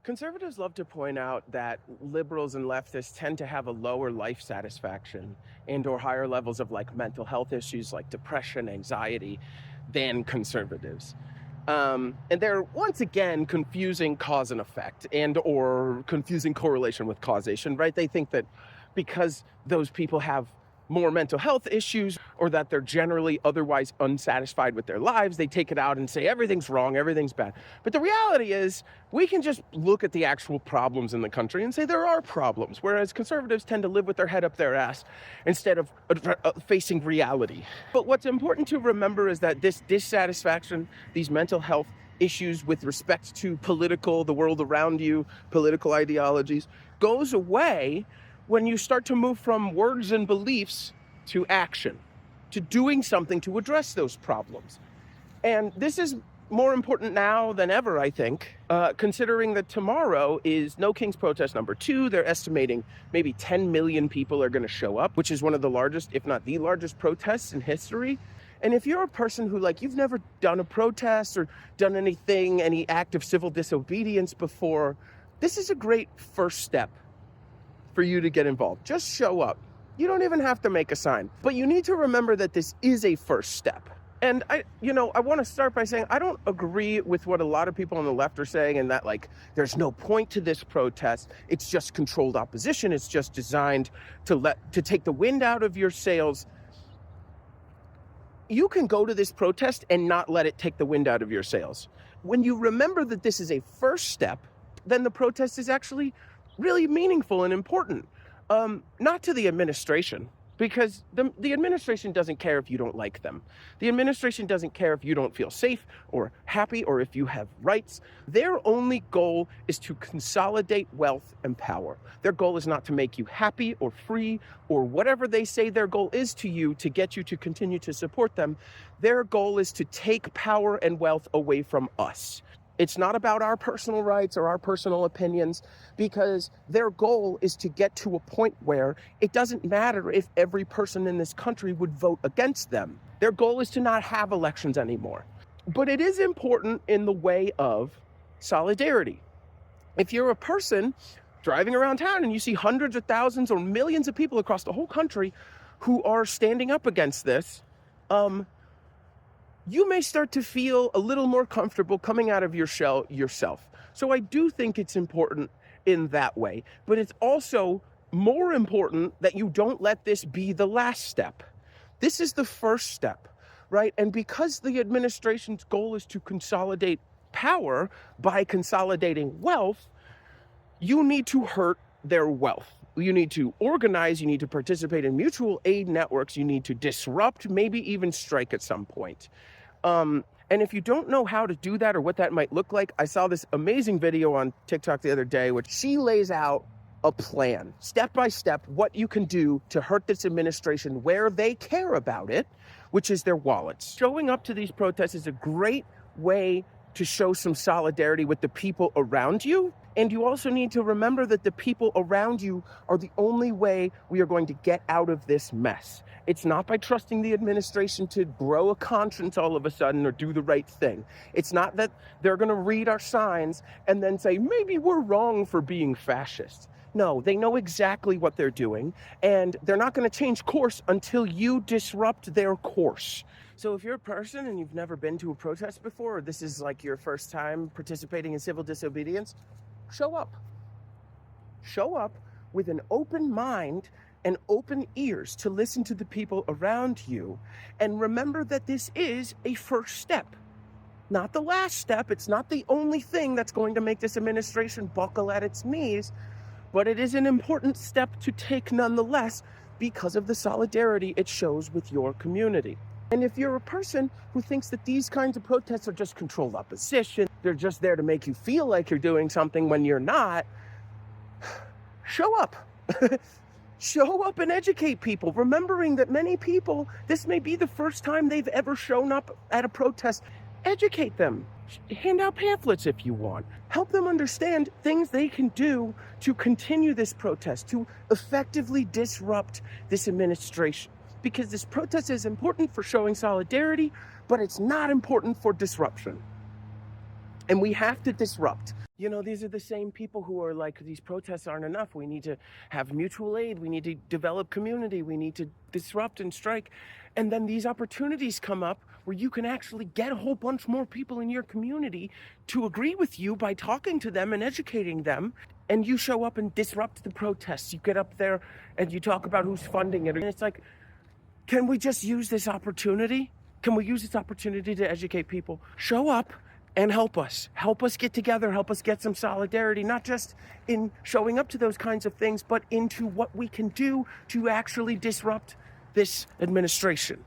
Conservatives love to point out that liberals and leftists tend to have a lower life satisfaction and or higher levels of like mental health issues like depression, anxiety than conservatives. And they're once again confusing cause and effect and or confusing correlation with causation, right? They think that because those people have more mental health issues or that they're generally otherwise unsatisfied with their lives, they take it out and say everything's wrong, everything's bad. But the reality is we can just look at the actual problems in the country and say there are problems, whereas conservatives tend to live with their head up their ass instead of facing reality. But what's important to remember is that this dissatisfaction, these mental health issues with respect to the world around you, political ideologies, goes away when you start to move from words and beliefs to action, to doing something to address those problems. And this is more important now than ever, I think, considering that tomorrow is No Kings protest number 2. They're estimating maybe 10 million people are going to show up, which is one of the largest, if not the largest, protests in history. And if you're a person who, you've never done a protest or done any act of civil disobedience before, this is a great first step for you to get involved. Just show up. You don't even have to make a sign, but you need to remember that this is a first step. And I want to start by saying I don't agree with what a lot of people on the left are saying, and that there's no point to this protest. It's just controlled opposition. It's just designed to take the wind out of your sails. You can go to this protest and not let it take the wind out of your sails. When you remember that this is a first step, then the protest is actually really meaningful and important. Not to the administration, because the administration doesn't care if you don't like them. The administration doesn't care if you don't feel safe or happy or if you have rights. Their only goal is to consolidate wealth and power. Their goal is not to make you happy or free or whatever they say their goal is to you to get you to continue to support them. Their goal is to take power and wealth away from us. It's not about our personal rights or our personal opinions, because their goal is to get to a point where it doesn't matter if every person in this country would vote against them. Their goal is to not have elections anymore. But it is important in the way of solidarity. If you're a person driving around town and you see hundreds of thousands or millions of people across the whole country who are standing up against this, you may start to feel a little more comfortable coming out of your shell yourself. So I do think it's important in that way, but it's also more important that you don't let this be the last step. This is the first step, right? And because the administration's goal is to consolidate power by consolidating wealth, you need to hurt their wealth. You need to organize, you need to participate in mutual aid networks, you need to disrupt, maybe even strike at some point. And if you don't know how to do that or what that might look like, I saw this amazing video on TikTok the other day, which she lays out a plan, step by step, what you can do to hurt this administration where they care about it, which is their wallets. Showing up to these protests is a great way to show some solidarity with the people around you. And you also need to remember that the people around you are the only way we are going to get out of this mess. It's not by trusting the administration to grow a conscience all of a sudden or do the right thing. It's not that they're going to read our signs and then say, maybe we're wrong for being fascist. No, they know exactly what they're doing, and they're not going to change course until you disrupt their course. So if you're a person and you've never been to a protest before, or this is your first time participating in civil disobedience, show up. Show up with an open mind and open ears to listen to the people around you. And remember that this is a first step, not the last step. It's not the only thing that's going to make this administration buckle at its knees, but it is an important step to take nonetheless because of the solidarity it shows with your community. And if you're a person who thinks that these kinds of protests are just controlled opposition, they're just there to make you feel like you're doing something when you're not, show up. Show up and educate people, remembering that many people, this may be the first time they've ever shown up at a protest. Educate them. Hand out pamphlets if you want. Help them understand things they can do to continue this protest, to effectively disrupt this administration. Because this protest is important for showing solidarity, but it's not important for disruption. And we have to disrupt. You know, these are the same people who are like, these protests aren't enough. We need to have mutual aid. We need to develop community. We need to disrupt and strike. And then these opportunities come up where you can actually get a whole bunch more people in your community to agree with you by talking to them and educating them. And you show up and disrupt the protests. You get up there and you talk about who's funding it. And it's like, can we just use this opportunity? Can we use this opportunity to educate people? Show up and help us get together, help us get some solidarity, not just in showing up to those kinds of things, but into what we can do to actually disrupt this administration.